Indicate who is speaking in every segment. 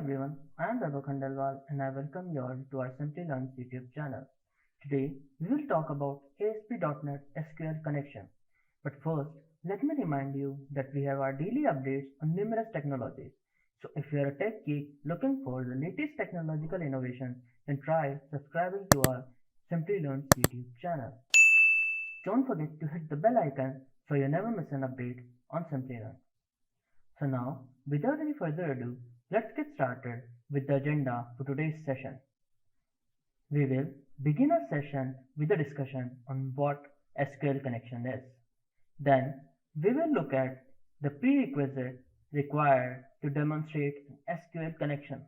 Speaker 1: everyone, I am Raghu Khandelwal and I welcome you all to our Simplilearn YouTube channel. Today, we will talk about ASP.NET SQL Connection. But first, let me remind you that we have our daily updates on numerous technologies. So if you are a tech geek looking for the latest technological innovation, then try subscribing to our Simplilearn YouTube channel. Don't forget to hit the bell icon so you never miss an update on Simplilearn. So now, without any further ado, let's get started with the agenda for today's session. We will begin our session with a discussion on what SQL connection is. Then, we will look at the prerequisite required to demonstrate an SQL connection.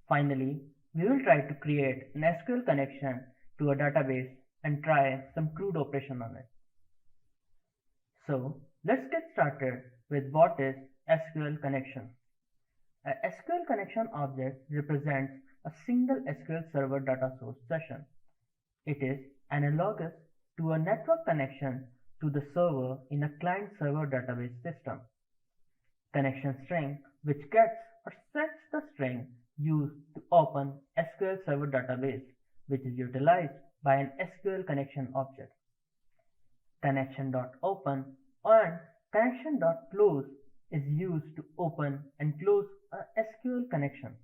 Speaker 1: Finally, we will try to create an SQL connection to a database and try some CRUD operation on it. So, let's get started with what is SQL connection. A SQL connection object represents a single SQL Server data source session. It is analogous to a network connection to the server in a client-server database system. Connection string, which gets or sets the string used to open SQL Server database, which is utilized by an SQL connection object. Connection.open and connection.close is used to open and close a SQL connection.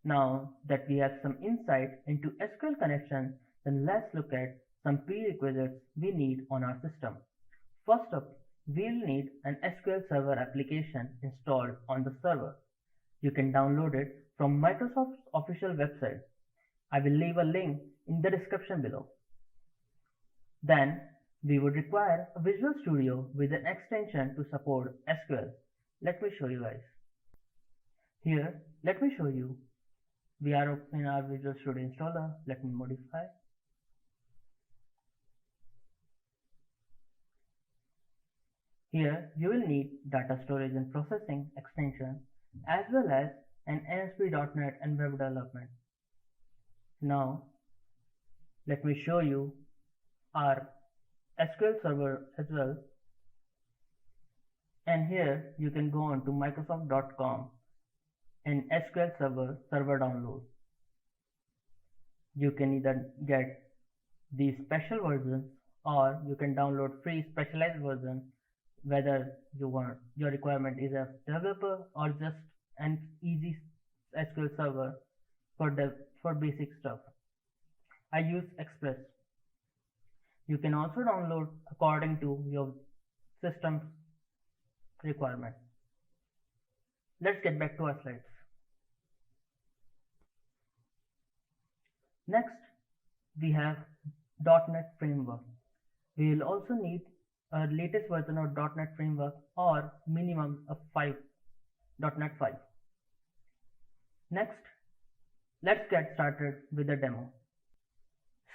Speaker 1: Now that we have some insight into SQL connection, then let's look at some prerequisites we need on our system. First up, we'll need an SQL Server application installed on the server. You can download it from Microsoft's official website. I will leave a link in the description below. Then, we would require a Visual Studio with an extension to support SQL. Let me show you guys. Here, let me show you. We are in our Visual Studio installer. Let me modify. Here, you will need data storage and processing extension as well as an ASP.NET and web development. Now, let me show you our SQL Server as well, and here you can go on to Microsoft.com and SQL Server download. You can either get the special versions or you can download free specialized version, whether you want your requirement is a developer or just an easy SQL Server for basic stuff. I use Express. You can also download according to your system's requirement. Let's get back to our slides. Next, we have .NET Framework. We will also need a latest version of .NET Framework or minimum of .NET 5. Next, let's get started with the demo.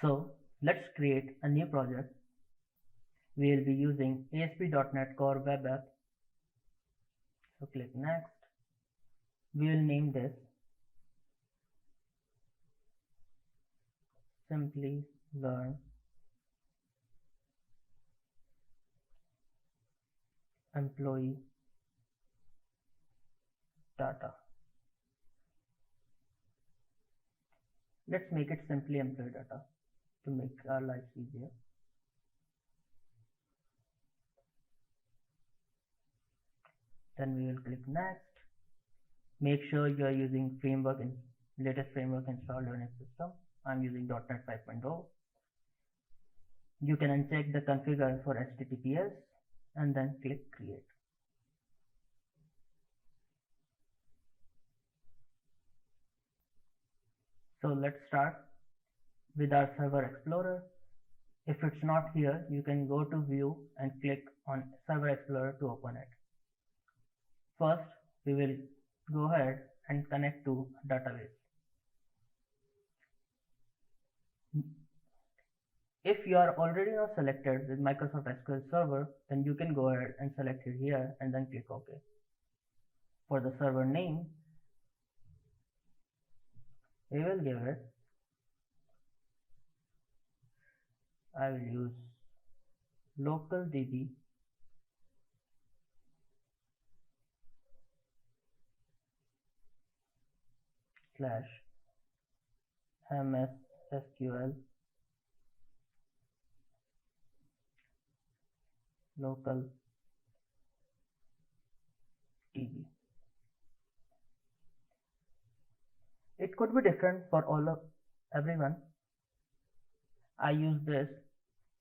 Speaker 1: So, let's create a new project. We will be using ASP.NET Core Web App. So click Next. We will name this Simplilearn Employee Data. Let's make it simply employee data to make our lives easier. Then we will click Next. Make sure you are using latest framework installed on your system. I'm using .NET 5.0. You can uncheck the configure for HTTPS and then click Create. So let's start with our Server Explorer. If it's not here, you can go to View and click on Server Explorer to open it. First, we will go ahead and connect to database. If you are already now selected with Microsoft SQL Server, then you can go ahead and select it here and then click OK. For the server name, we will give it, I will use local DB slash MSSQL local DB. It could be different for everyone. I use this.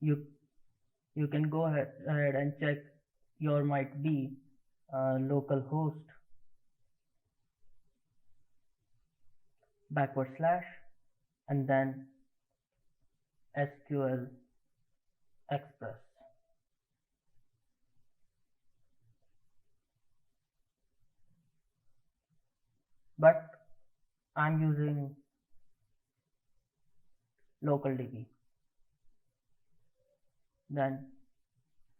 Speaker 1: You can go ahead and check your might be local host / and then SQL Express. But I'm using local DB. Then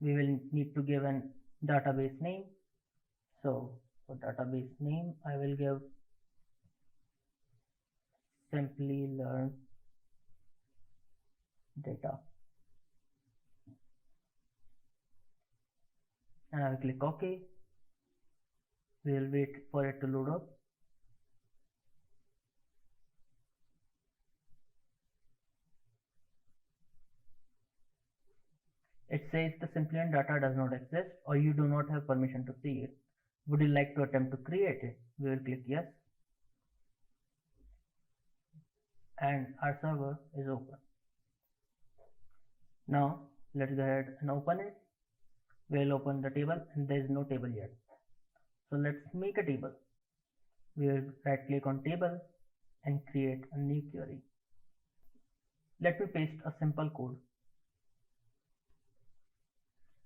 Speaker 1: we will need to give an database name. So for database name, I will give Simplilearn data, and I will click OK. We will wait for it to load up. It says the Simplilearn data does not exist or you do not have permission to see it. Would you like to attempt to create it? We will click yes. And our server is open. Now let's go ahead and open it. We'll open the table and there is no table yet. So let's make a table. We will right click on table and create a new query. Let me paste a simple code.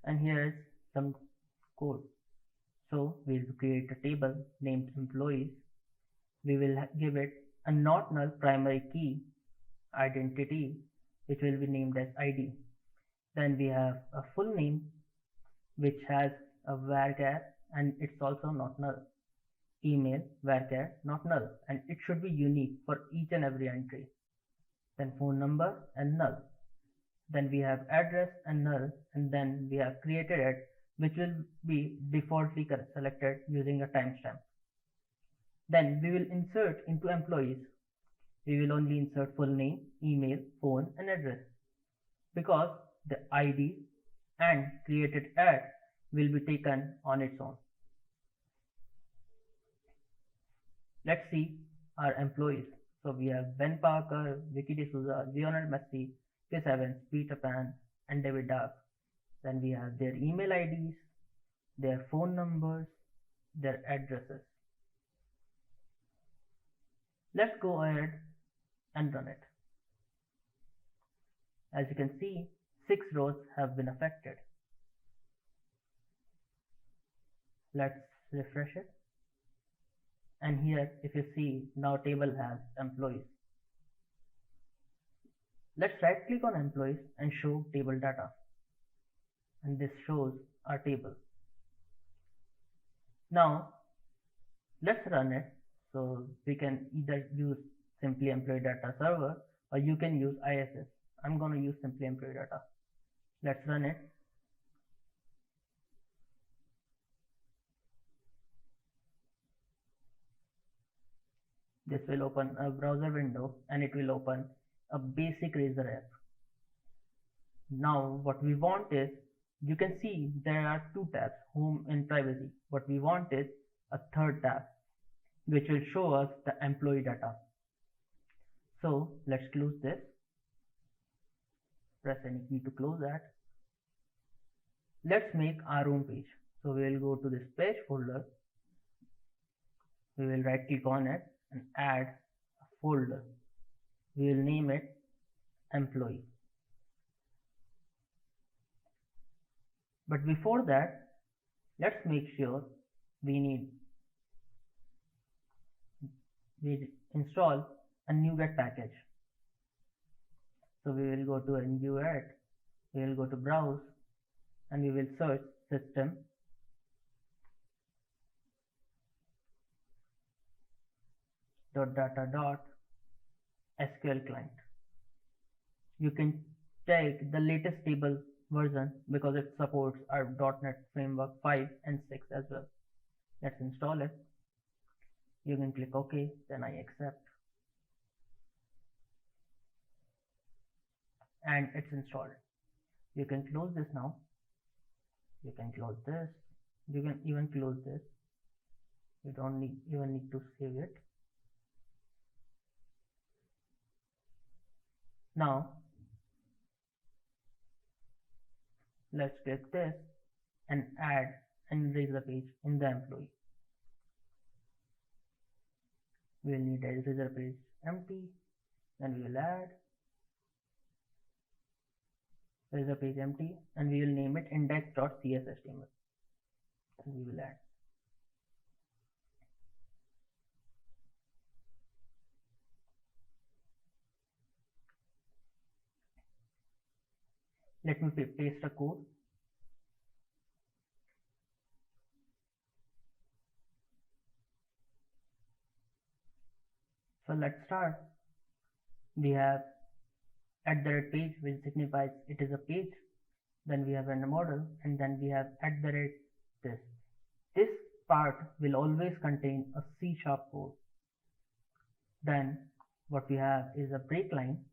Speaker 1: And here is some code. So we will create a table named employees. We will give it a not null primary key identity, which will be named as ID. Then we have a full name, which has a varchar, and it's also not null. Email varchar not null, and it should be unique for each and every entry. Then phone number and null. Then we have address and null, and then we have created it, which will be defaultly selected using a timestamp. Then we will insert into employees. We will only insert full name, email, phone and address, because the ID and created ad will be taken on its own. Let's see our employees. So we have Ben Parker, Vicky D'Souza, Lionel Messi, Chris Evans, Peter Pan and David Duck. Then we have their email IDs, their phone numbers, their addresses. Let's go ahead and run it. As you can see, 6 rows have been affected. Let's refresh it. And here, if you see, now table has employees. Let's right click on employees and show table data. And this shows our table. Now, let's run it. So we can either use simply employee data server or you can use ISS. I'm going to use simply employee data. Let's run it. This will open a browser window and it will open a basic Razor app. Now what we want is, you can see there are 2 tabs, home and privacy. What we want is a third tab, which will show us the employee data. So let's close this. Press any key to close that. Let's make our own page. So we will go to this page folder. We will right click on it and add a folder. We will name it employee. But before that, let's make sure we install a NuGet package. So we will go to a NuGet, we will go to browse and we will search system .data .SQL client. You can check the latest table version because it supports our .NET Framework 5 and 6 as well. Let's install it. You can click OK, then I accept, and it's installed. You can close this now. You can close this. You can even close this. You don't even need to save it. Now let's click this and add and erase the page in the employee. We will need a eraser page empty, then we will add eraser page empty, and we will name it index.cshtml, and we will add. Let me paste the code. So let's start. We have @page, which signifies it is a page. Then we have a model, and then we have @this. This part will always contain a C# code. Then what we have is a break line.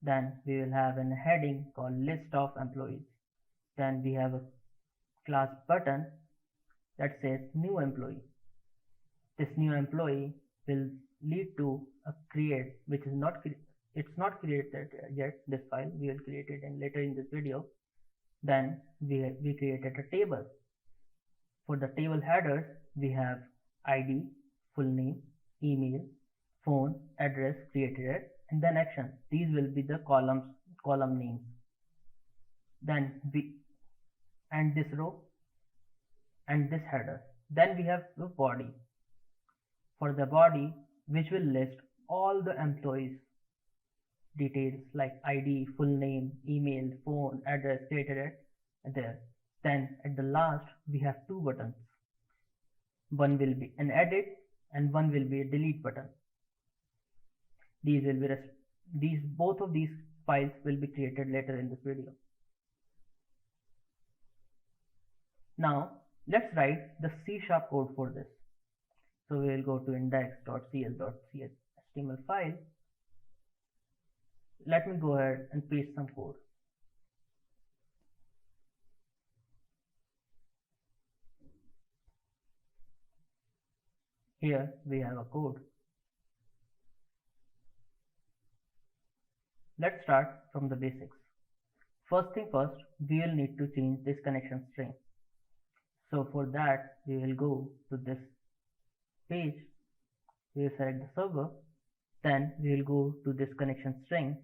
Speaker 1: Then we will have a heading called list of employees. Then we have a class button that says new employee. This new employee will lead to a create, which is not created yet. This file we will create it later in this video. Then we created a table. For the table headers, we have ID, full name, email, phone, address created, and then action. These will be the column names. Then and this row and this header. Then we have the body. For the body, which will list all the employees details like ID, full name, email, phone, address created there. Then at the last, we have two buttons. One will be an edit and one will be a delete button. Both of these files will be created later in this video. Now let's write the C# code for this. So we will go to index.cl.html file. Let me go ahead and paste some code. Here we have a code. Let's start from the basics. First thing first, we will need to change this connection string. So for that, we will go to this page. We will select the server. Then we will go to this connection string.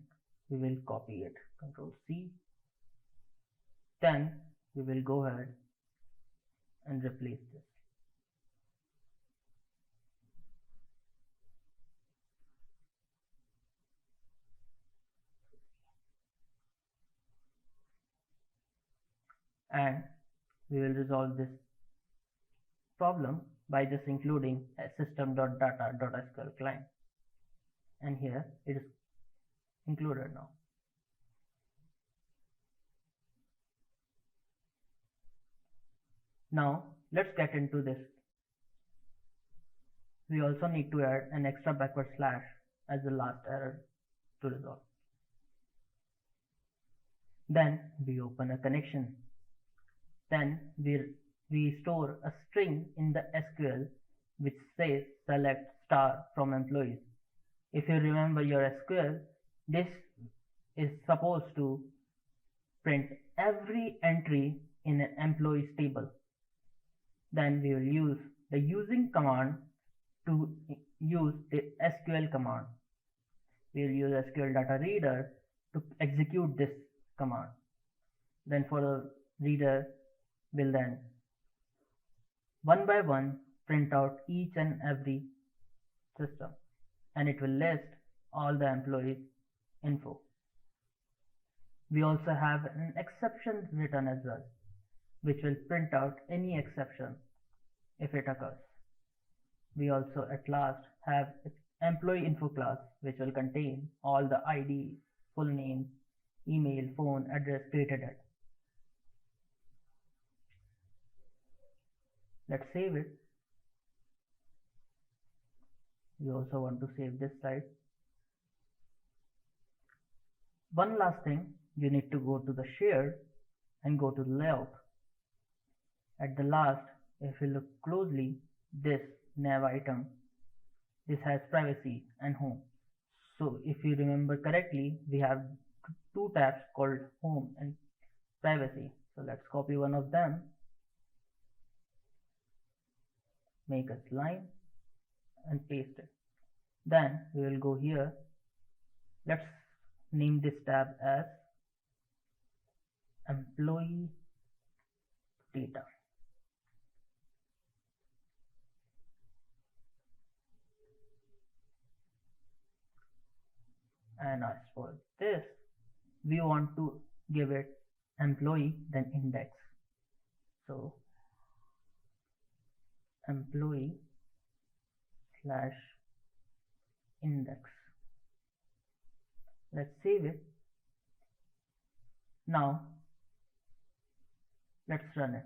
Speaker 1: We will copy it. Control C. Then we will go ahead and replace this. And we will resolve this problem by just including a system.data.sql client, and here it is included now. Now let's get into this. We also need to add an extra backward slash as the last error to resolve. Then we open a connection. Then we store a string in the SQL which says select star from employees. If you remember your SQL, this is supposed to print every entry in an employees table. Then we will use the using command to use the SQL command. We will use SQL data reader to execute this command. Then for the reader will then one by one print out each and every system, and it will list all the employees info. We also have an exception written as well, which will print out any exception if it occurs. We also at last have employee info class, which will contain all the ID, full name, email, phone, address created at. Let's save it. We also want to save this side. One last thing, you need to go to the shared and go to layout. At the last, if you look closely, this nav item, this has privacy and home. So if you remember correctly, we have two tabs called home and privacy. So let's copy one of them, make a line and paste it. Then we will go here. Let's name this tab as employee data. And as for this, we want to give it employee then index. So employee slash index. Let's save it. Now let's run it.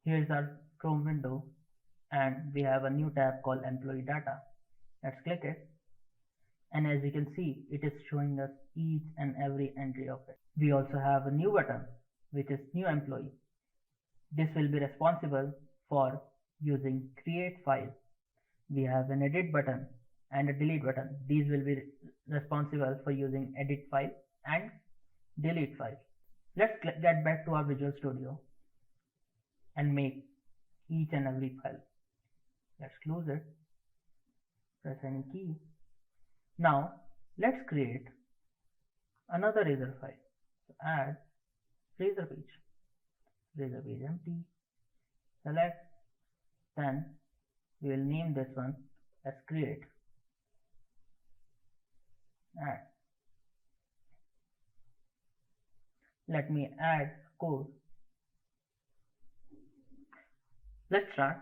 Speaker 1: Here's our Chrome window, and we have a new tab called employee data. Let's click it, and as you can see, it is showing us each and every entry of it. We also have a new button, which is new employee. This will be responsible for using create file. We have an edit button and a delete button. These will be responsible for using edit file and delete file. Let's get back to our Visual Studio and make each and every file. Let's close it, press any key. Now let's create another Razor file. So add Razor page empty, select, then we will name this one as create. Add. Let me add code. Let's start.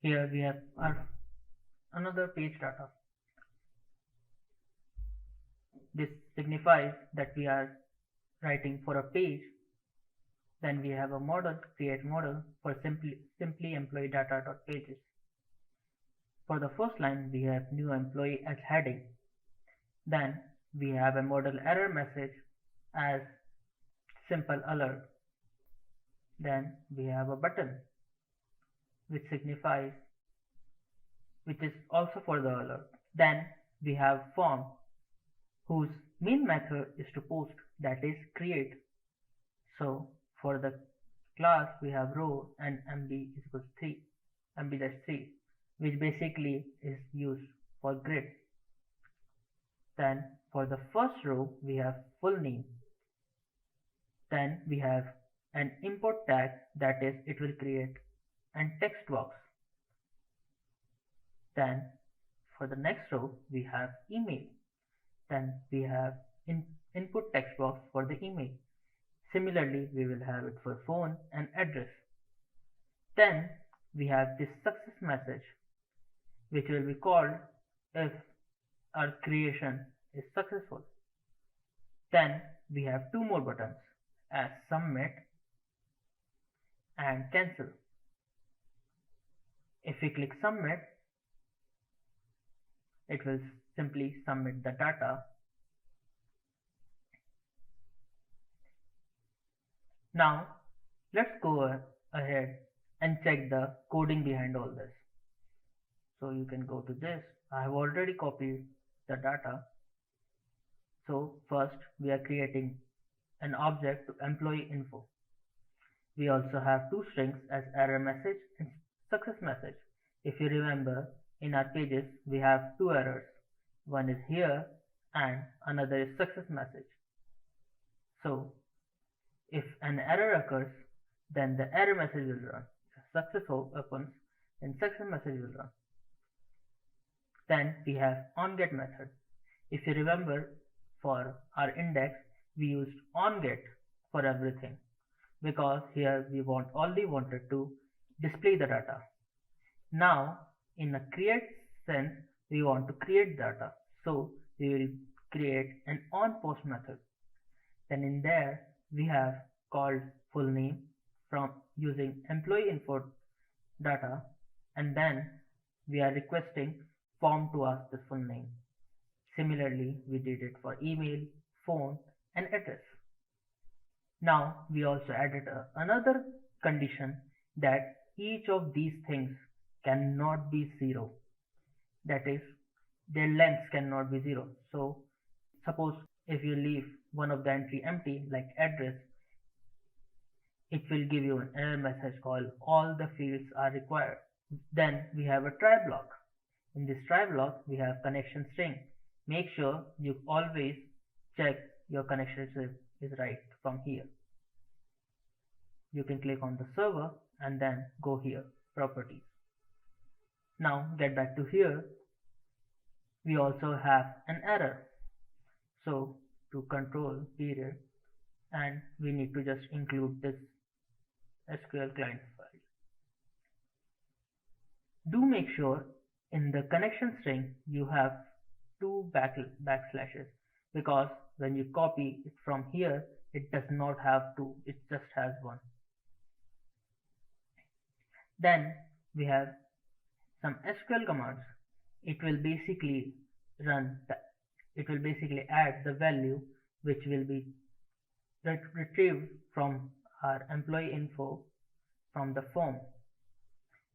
Speaker 1: Here we have our another page data. This signifies that we are writing for a page. Then we have a model, create model for simply employee data.pages. For the first line, we have new employee as heading. Then we have a model error message as simple alert. Then we have a button which is also for the alert. Then we have form whose main method is to post, that is create. So for the class we have row and mb equals 3, mb-3, which basically is used for grid. Then for the first row we have full name. Then we have an import tag, that is it will create an text box. Then for the next row we have email. Then we have input text box for the email. Similarly, we will have it for phone and address. Then we have this success message, which will be called if our creation is successful. Then we have two more buttons as submit and cancel. If we click submit, it will simply submit the data. Now let's go ahead and check the coding behind all this. So you can go to this. I have already copied the data. So first we are creating an object to employee info. We also have two strings as error message and success message. If you remember, in our pages we have two errors. One is here and another is success message. So if an error occurs, then the error message will run. If success happens, then success message will run. Then we have onGet method. If you remember, for our index we used onGet for everything, because here we only wanted to display the data. Now, in a create sense, we want to create data. So we will create an onPost method. Then in there, we have called full name from using employee info data, and then we are requesting form to ask the full name. Similarly, we did it for email, phone, and address. Now we also added another condition that each of these things cannot be zero. That is, their lengths cannot be zero. So suppose if you leave one of the entry empty, like address, it will give you an error message called all the fields are required. Then we have a try block. In this try block, we have connection string. Make sure you always check your connection is right from here. You can click on the server and then go here, properties. Now get back to here. We also have an error. So to control period, and we need to just include this SQL client file. Do make sure in the connection string you have two backslashes, because when you copy it from here, it does not have two, it just has one. Then we have some SQL commands. It will basically add the value which will be retrieved from our employee info from the form,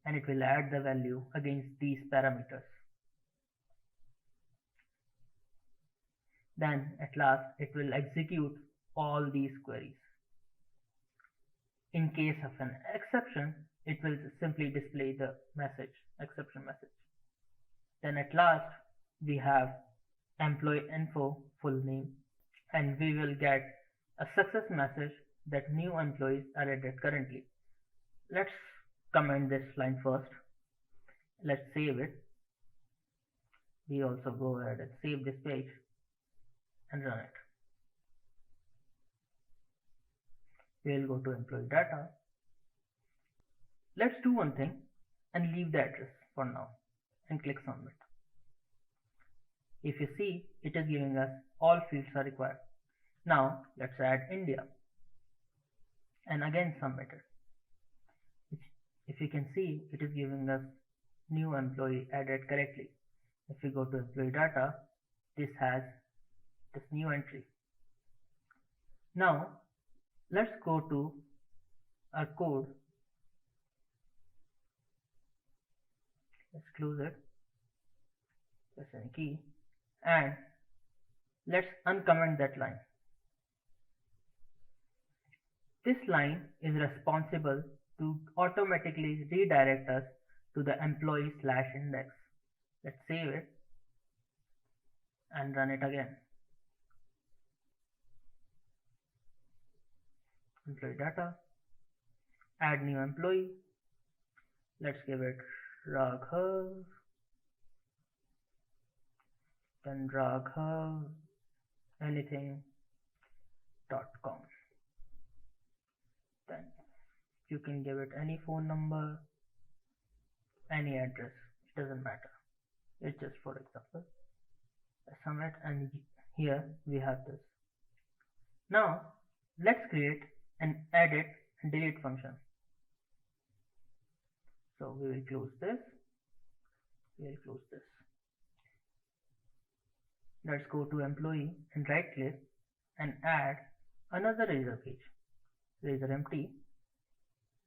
Speaker 1: and it will add the value against these parameters. Then at last it will execute all these queries. In case of an exception, it will simply display the exception message. Then at last we have employee info full name, and we will get a success message that new employees are added currently. Let's comment this line first. Let's save it. We also go ahead and save this page and run it. We'll go to employee data. Let's do one thing and leave the address for now and click submit. If you see, it is giving us all fields are required. Now let's add India and again submit it. If you can see, it is giving us new employee added correctly. If we go to employee data, this has this new entry. Now let's go to our code. Let's close it, press any key, and let's uncomment that line. This line is responsible to automatically redirect us to the employee/index. Let's save it and run it again. Employee data, add new employee. Let's give it Raghav, then Raghav anything.com. Then you can give it any phone number, any address, it doesn't matter. It's just for example. Submit, and here we have this. Now let's create an edit and delete function. So we will close this. Let's go to employee and right click and add another razor page. Razor empty,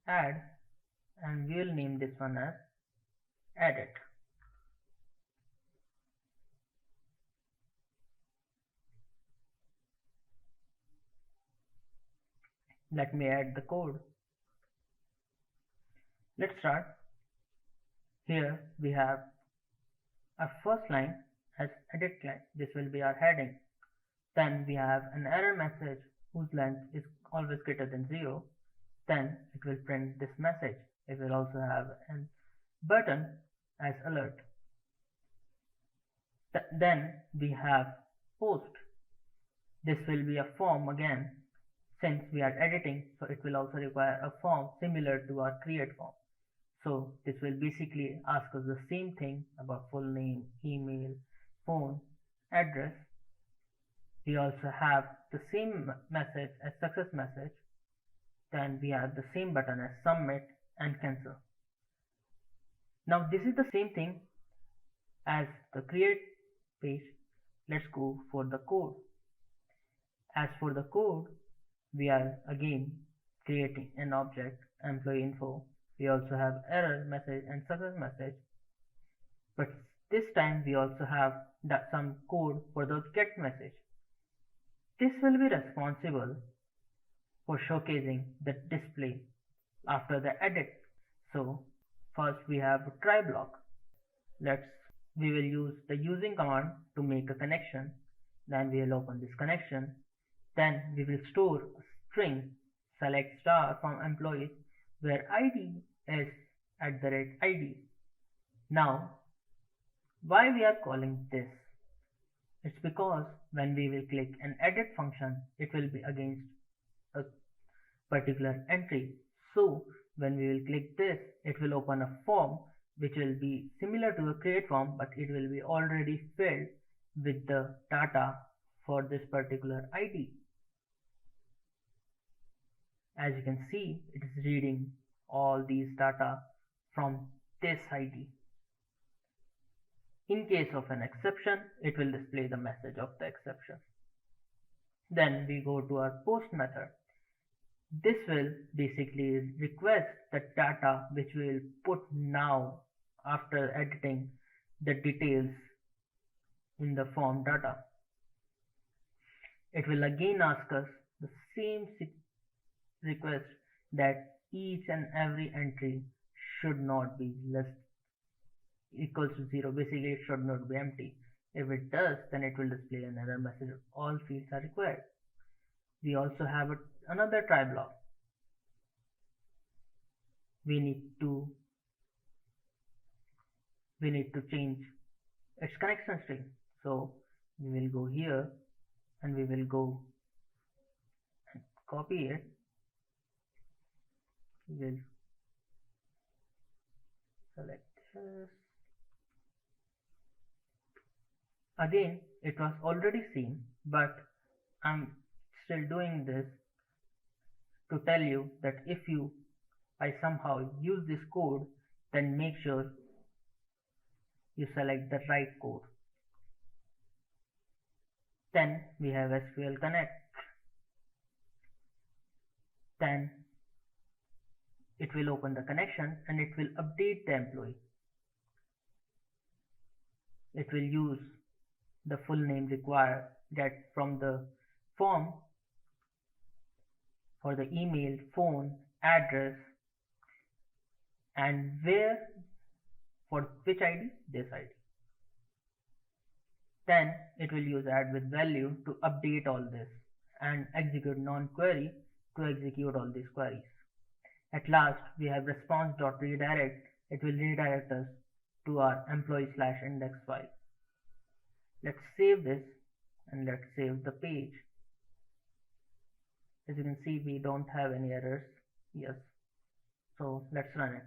Speaker 1: add, and we will name this one as edit. Let me add the code. Let's start. Here we have our first line as edit client. This will be our heading. Then we have an error message whose length is always greater than 0. Then it will print this message. It will also have a button as alert. Then we have post. This will be a form again. Since we are editing, so it will also require a form similar to our create form. So this will basically ask us the same thing about full name, email, phone, address. We also have the same message as success message. Then we have the same button as submit and cancel. Now this is the same thing as the create page. Let's go for the code. As for the code, we are again creating an object employee info. We also have error message and success message, but this time we also have some code for the get message. This will be responsible for showcasing the display after the edit. So first we have a try block. We will use the using command to make a connection. Then we will open this connection. Then we will store a string select star from employees where ID is @ID. Now why we are calling this? It's because when we will click an edit function, it will be against a particular entry. So when we will click this, it will open a form which will be similar to a create form, but it will be already filled with the data for this particular ID. As you can see, it is reading all these data from this ID. In case of an exception, it will display the message of the exception. Then we go to our post method. This will basically request the data which we will put now after editing the details in the form data. It will again ask us the same request that each and every entry should not be less equals to 0. Basically it should not be empty. If it does, then it will display an error message. All fields are required. We also have another try block. We need to change its connection string. So we will go here and we will go and copy it. We will select this. Again, it was already seen, but I'm still doing this to tell you that if I somehow use this code, then make sure you select the right code. Then we have SQL Connect. Then it will open the connection and it will update the employee. It will use the full name required that from the form for the email, phone, address, and where for which ID? This ID. Then it will use add with value to update all this and execute non-query to execute all these queries. At last, we have response.redirect. It will redirect us to our employee/index file. Let's save this and let's save the page. As you can see, we don't have any errors. Yes. So let's run it.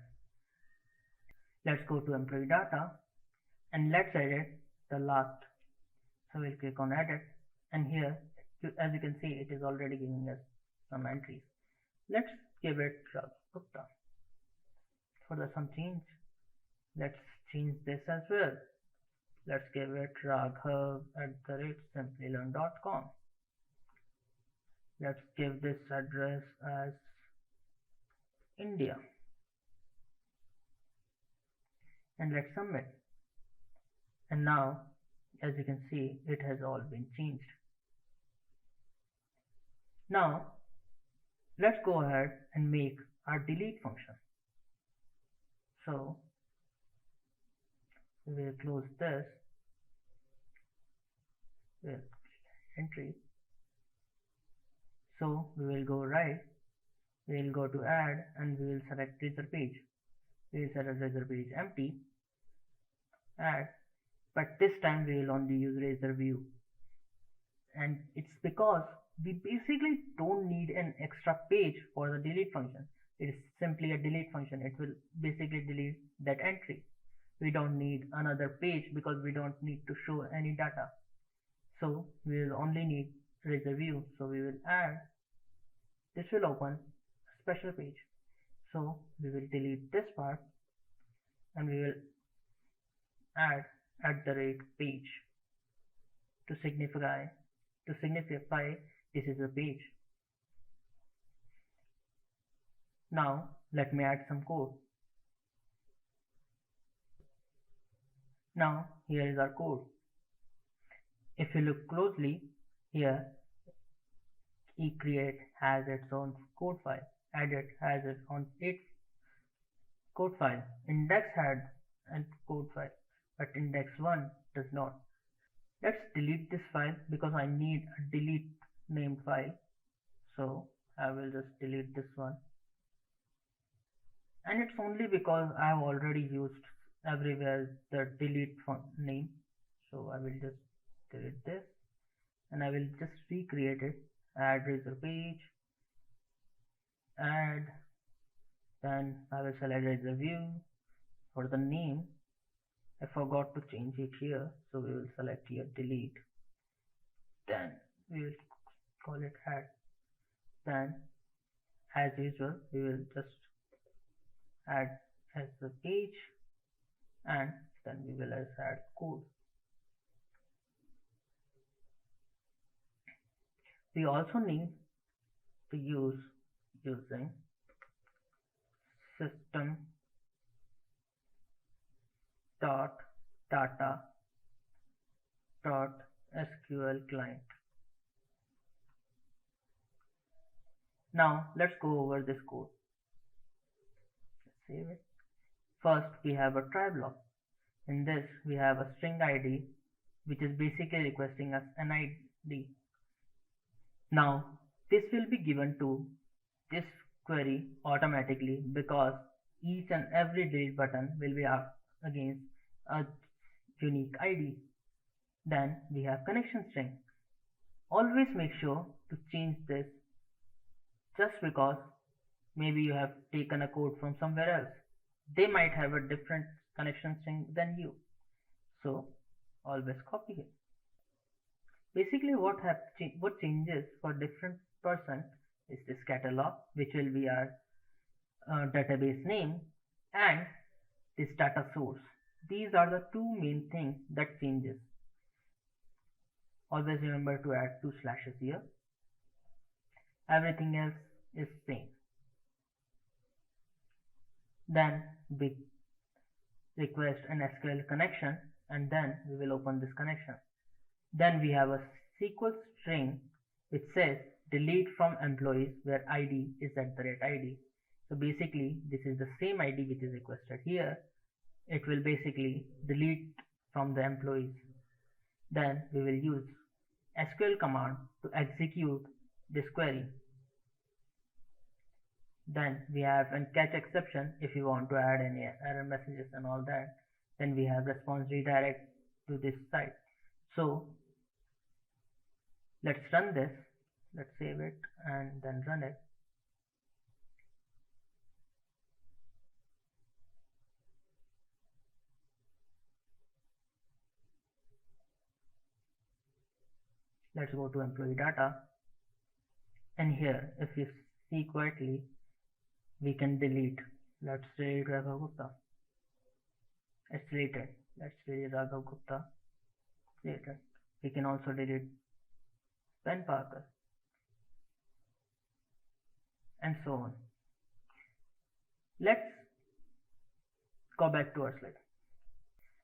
Speaker 1: Let's go to employee data and let's edit the last. So we'll click on edit, and here, as you can see, it is already giving us some entries. Let's give it Gupta. For some change, let's change this as well. Let's give it raghav@simplylearn.com. Let's give this address as India. And let's submit. And now, as you can see, it has all been changed. Now, let's go ahead and make our delete function. So, we'll close this with entry. So, we will go right, we will go to add, and we will select razor page. We will select razor page empty, add, but this time we will only use razor view. And it's because we basically don't need an extra page for the delete function. It is simply a delete function. It will basically delete that entry. We don't need another page because we don't need to show any data. So we will only need razor view. So we will add, this will open a special page. So we will delete this part and we will add @page to signify this is a page. Now let me add some code. Now here is our code. If you look closely here, eCreate has its own code file, edit has its own code file, index had a code file, but index1 does not. Let's delete this file because I need a delete named file. So I will just delete this one. And it's only because I have already used everywhere the delete name. So I will just delete this and I will just recreate it. Add razor page, add, then I will select razor view. For the name, I forgot to change it here, so we will select here delete. Then we will call it add. Then as usual we will just add as the page and then we will add code. We also need to using system data SQL client. Now let's go over this code. Let's save it. First we have a try block. In this we have a string ID which is basically requesting us an ID. Now this will be given to this query automatically because each and every delete button will be up against a unique ID. Then we have connection string. Always make sure to change this just because maybe you have taken a code from somewhere else. They might have a different connection string than you. So always copy it. Basically what changes for different person is this catalog, which will be our database name, and this data source. These are the two main things that changes. Always remember to add 2 slashes here. Everything else is same. Then we request an SQL connection and then we will open this connection. Then we have a SQL string which says delete from employees where ID is @ID. So basically this is the same ID which is requested here. It will basically delete from the employees. Then we will use SQL command to execute this query. Then we have a catch exception if you want to add any error messages and all that. Then we have response redirect to this site. So let's run this. Let's save it and then run it. Let's go to employee data, and here if you see quietly we can delete. Let's delete Raghav Gupta. It's deleted. Let's delete Raghav Gupta. Deleted. We can also delete Ben Parker and so on. Let's go back to our slide.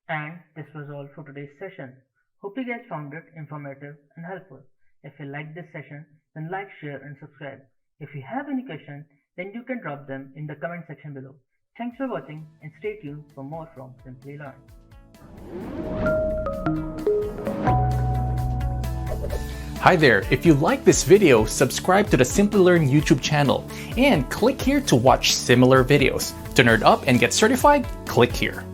Speaker 1: And this was all for today's session. Hope you guys found it informative and helpful. If you liked this session, then like, share and subscribe. If you have any questions, then you can drop them in the comment section below. Thanks for watching and stay tuned for more from Simplilearn.
Speaker 2: Hi there, if you like this video, subscribe to the Simplilearn YouTube channel and click here to watch similar videos. To nerd up and get certified, click here.